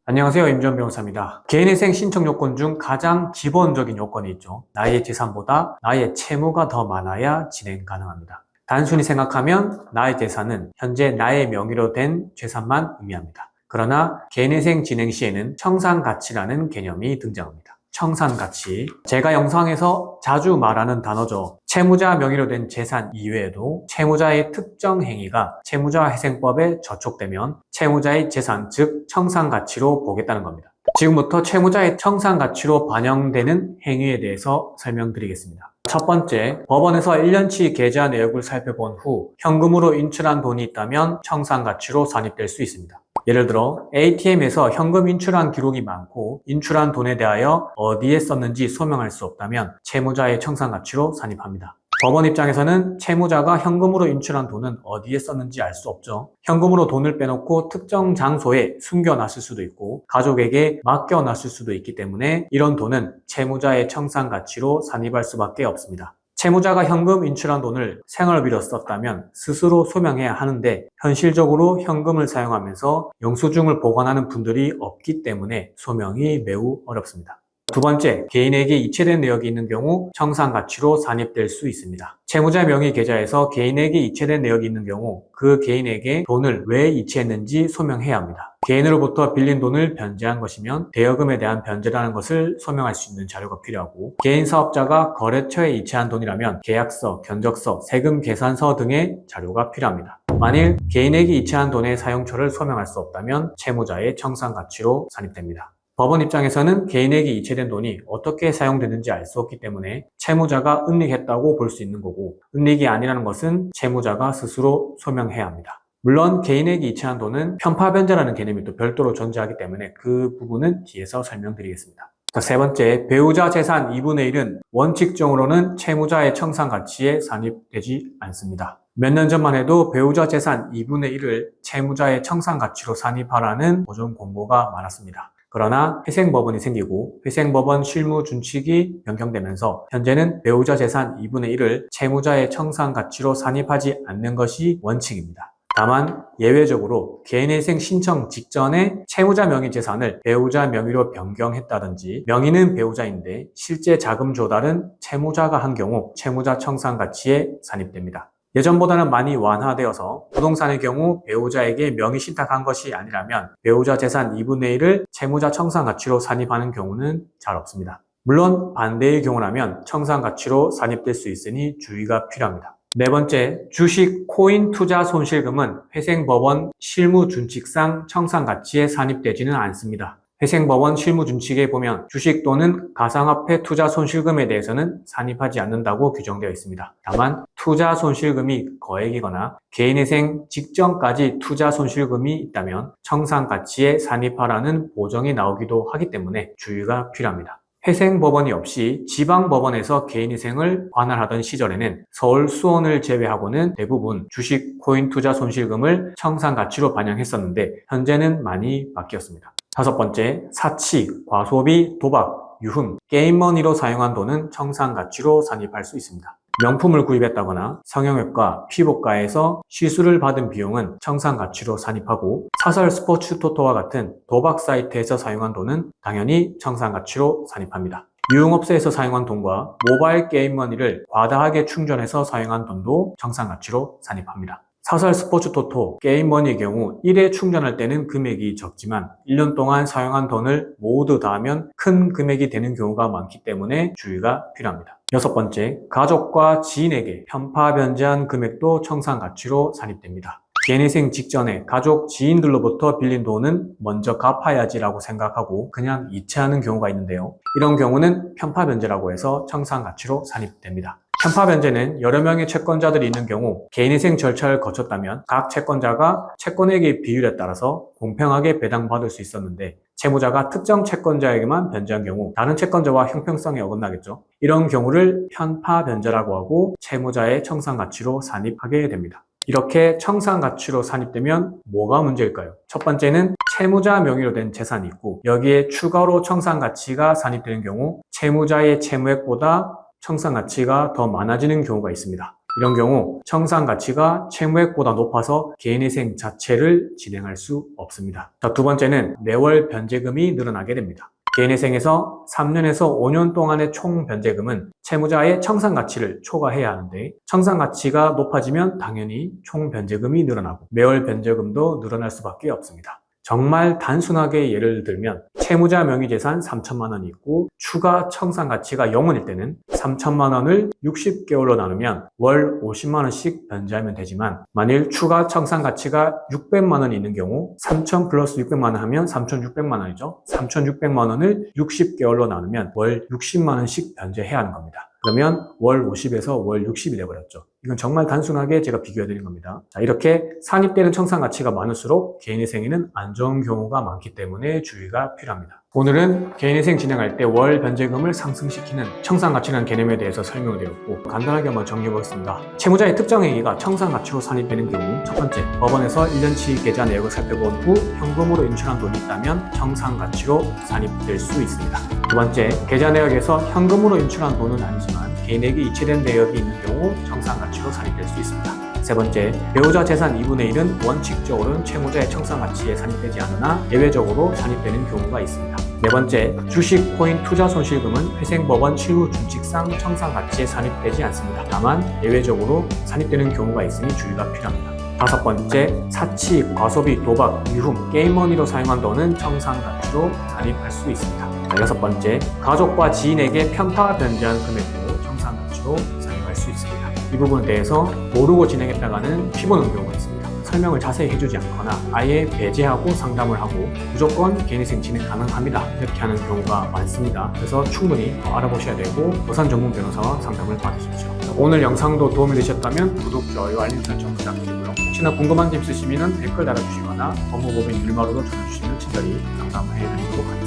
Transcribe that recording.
안녕하세요. 임지원 변호사입니다. 개인회생 신청 요건 중 가장 기본적인 요건이 있죠. 나의 재산보다 나의 채무가 더 많아야 진행 가능합니다. 단순히 생각하면 나의 재산은 현재 나의 명의로 된 재산만 의미합니다. 그러나 개인회생 진행 시에는 청산가치라는 개념이 등장합니다. 청산가치. 제가 영상에서 자주 말하는 단어죠. 채무자 명의로 된 재산 이외에도 채무자의 특정 행위가 채무자회생법에 저촉되면 채무자의 재산, 즉 청산가치로 보겠다는 겁니다. 지금부터 채무자의 청산가치로 반영되는 행위에 대해서 설명드리겠습니다. 첫 번째, 법원에서 1년치 계좌 내역을 살펴본 후 현금으로 인출한 돈이 있다면 청산가치로 산입될 수 있습니다. 예를 들어 ATM에서 현금 인출한 기록이 많고 인출한 돈에 대하여 어디에 썼는지 소명할 수 없다면 채무자의 청산가치로 산입합니다. 법원 입장에서는 채무자가 현금으로 인출한 돈은 어디에 썼는지 알 수 없죠. 현금으로 돈을 빼놓고 특정 장소에 숨겨놨을 수도 있고 가족에게 맡겨놨을 수도 있기 때문에 이런 돈은 채무자의 청산가치로 산입할 수밖에 없습니다. 채무자가 현금 인출한 돈을 생활비로 썼다면 스스로 소명해야 하는데 현실적으로 현금을 사용하면서 영수증을 보관하는 분들이 없기 때문에 소명이 매우 어렵습니다. 두 번째, 개인에게 이체된 내역이 있는 경우 청산가치로 산입될 수 있습니다. 채무자 명의 계좌에서 개인에게 이체된 내역이 있는 경우 그 개인에게 돈을 왜 이체했는지 소명해야 합니다. 개인으로부터 빌린 돈을 변제한 것이면 대여금에 대한 변제라는 것을 소명할 수 있는 자료가 필요하고 개인 사업자가 거래처에 이체한 돈이라면 계약서, 견적서, 세금 계산서 등의 자료가 필요합니다. 만일 개인에게 이체한 돈의 사용처를 소명할 수 없다면 채무자의 청산가치로 산입됩니다. 법원 입장에서는 개인에게 이체된 돈이 어떻게 사용되는지 알 수 없기 때문에 채무자가 은닉했다고 볼 수 있는 거고 은닉이 아니라는 것은 채무자가 스스로 소명해야 합니다. 물론 개인에게 이체한 돈은 편파변제라는 개념이 또 별도로 존재하기 때문에 그 부분은 뒤에서 설명드리겠습니다. 자, 세 번째, 배우자 재산 2분의 1은 원칙적으로는 채무자의 청산가치에 산입되지 않습니다. 몇 년 전만 해도 배우자 재산 2분의 1을 채무자의 청산가치로 산입하라는 보존 공고가 많았습니다. 그러나 회생법원이 생기고 회생법원 실무준칙이 변경되면서 현재는 배우자 재산 2분의 1을 채무자의 청산가치로 산입하지 않는 것이 원칙입니다. 다만 예외적으로 개인회생 신청 직전에 채무자 명의 재산을 배우자 명의로 변경했다든지 명의는 배우자인데 실제 자금 조달은 채무자가 한 경우 채무자 청산가치에 산입됩니다. 예전보다는 많이 완화되어서 부동산의 경우 배우자에게 명의 신탁한 것이 아니라면 배우자 재산 2분의 1을 채무자 청산가치로 산입하는 경우는 잘 없습니다. 물론 반대의 경우라면 청산가치로 산입될 수 있으니 주의가 필요합니다. 네 번째, 주식 코인 투자 손실금은 회생법원 실무준칙상 청산가치에 산입되지는 않습니다. 회생법원 실무준칙에 보면 주식 또는 가상화폐 투자 손실금에 대해서는 산입하지 않는다고 규정되어 있습니다. 다만 투자 손실금이 거액이거나 개인회생 직전까지 투자 손실금이 있다면 청산가치에 산입하라는 보정이 나오기도 하기 때문에 주의가 필요합니다. 회생법원이 없이 지방법원에서 개인회생을 관할하던 시절에는 서울 수원을 제외하고는 대부분 주식 코인 투자 손실금을 청산가치로 반영했었는데 현재는 많이 바뀌었습니다. 다섯 번째, 사치, 과소비, 도박, 유흥, 게임머니로 사용한 돈은 청산가치로 산입할 수 있습니다. 명품을 구입했다거나 성형외과, 피부과에서 시술을 받은 비용은 청산가치로 산입하고 사설 스포츠 토토와 같은 도박 사이트에서 사용한 돈은 당연히 청산가치로 산입합니다. 유흥업소에서 사용한 돈과 모바일 게임머니를 과다하게 충전해서 사용한 돈도 청산가치로 산입합니다. 사설 스포츠 토토, 게임머니의 경우 1회 충전할 때는 금액이 적지만 1년 동안 사용한 돈을 모두 다 하면 큰 금액이 되는 경우가 많기 때문에 주의가 필요합니다. 여섯 번째, 가족과 지인에게 편파 변제한 금액도 청산가치로 산입됩니다. 개인회생 직전에 가족, 지인들로부터 빌린 돈은 먼저 갚아야지라고 생각하고 그냥 이체하는 경우가 있는데요. 이런 경우는 편파 변제라고 해서 청산가치로 산입됩니다. 편파 변제는 여러 명의 채권자들이 있는 경우 개인회생 절차를 거쳤다면 각 채권자가 채권액의 비율에 따라서 공평하게 배당받을 수 있었는데 채무자가 특정 채권자에게만 변제한 경우 다른 채권자와 형평성에 어긋나겠죠. 이런 경우를 편파 변제라고 하고 채무자의 청산가치로 산입하게 됩니다. 이렇게 청산가치로 산입되면 뭐가 문제일까요? 첫 번째는 채무자 명의로 된 재산이 있고 여기에 추가로 청산가치가 산입되는 경우 채무자의 채무액보다 청산가치가 더 많아지는 경우가 있습니다. 이런 경우 청산 가치가 채무액보다 높아서 개인회생 자체를 진행할 수 없습니다. 자, 두 번째는 매월 변제금이 늘어나게 됩니다. 개인회생에서 3년에서 5년 동안의 총 변제금은 채무자의 청산 가치를 초과해야 하는데 청산 가치가 높아지면 당연히 총 변제금이 늘어나고 매월 변제금도 늘어날 수밖에 없습니다. 정말 단순하게 예를 들면 채무자 명의재산 3천만 원이 있고 추가 청산 가치가 0원일 때는 3천만 원을 60개월로 나누면 월 50만 원씩 변제하면 되지만 만일 추가 청산 가치가 600만 원이 있는 경우 3천 플러스 600만 원 하면 3,600만 원이죠. 3,600만 원을 60개월로 나누면 월 60만 원씩 변제해야 하는 겁니다. 그러면 월 50에서 월 60이 돼버렸죠. 이건 정말 단순하게 제가 비교해드린 겁니다. 자, 이렇게 산입되는 청산 가치가 많을수록 개인회생에는 안 좋은 경우가 많기 때문에 주의가 필요합니다. 오늘은 개인회생 진행할 때 월 변제금을 상승시키는 청산가치라는 개념에 대해서 설명을 드렸고 간단하게 한번 정리해보겠습니다. 채무자의 특정 행위가 청산가치로 산입되는 경우 첫 번째, 법원에서 1년치 계좌 내역을 살펴본 후 현금으로 인출한 돈이 있다면 청산가치로 산입될 수 있습니다. 두 번째, 계좌 내역에서 현금으로 인출한 돈은 아니지만 개인에게 이체된 내역이 있는 경우 청산가치로 산입될 수 있습니다. 세 번째, 배우자 재산 2분의 1은 원칙적으로는 채무자의 청산가치에 산입되지 않으나 예외적으로 산입되는 경우가 있습니다. 네 번째, 주식, 코인, 투자 손실금은 회생법원 실무 준칙상 청산가치에 산입되지 않습니다. 다만 예외적으로 산입되는 경우가 있으니 주의가 필요합니다. 다섯 번째, 사치, 과소비, 도박, 유흥, 게임머니로 사용한 돈은 청산가치로 산입할 수 있습니다. 여섯 번째, 가족과 지인에게 편파 변제한 금액도 청산가치로 산입할 수 있습니다. 이 부분에 대해서 모르고 진행했다가는 피보는 경우가 있습니다. 설명을 자세히 해주지 않거나 아예 배제하고 상담을 하고 무조건 개인회생 진행 가능합니다. 이렇게 하는 경우가 많습니다. 그래서 충분히 알아보셔야 되고 도산 전문 변호사와 상담을 받으십시오. 오늘 영상도 도움이 되셨다면 구독, 좋아요, 알림 설정 부탁드리고요. 혹시나 궁금한 점 있으시면 댓글 달아주시거나 법무법인 율마루로 전화주시면 친절히 상담을 해드리도록 하겠습니다.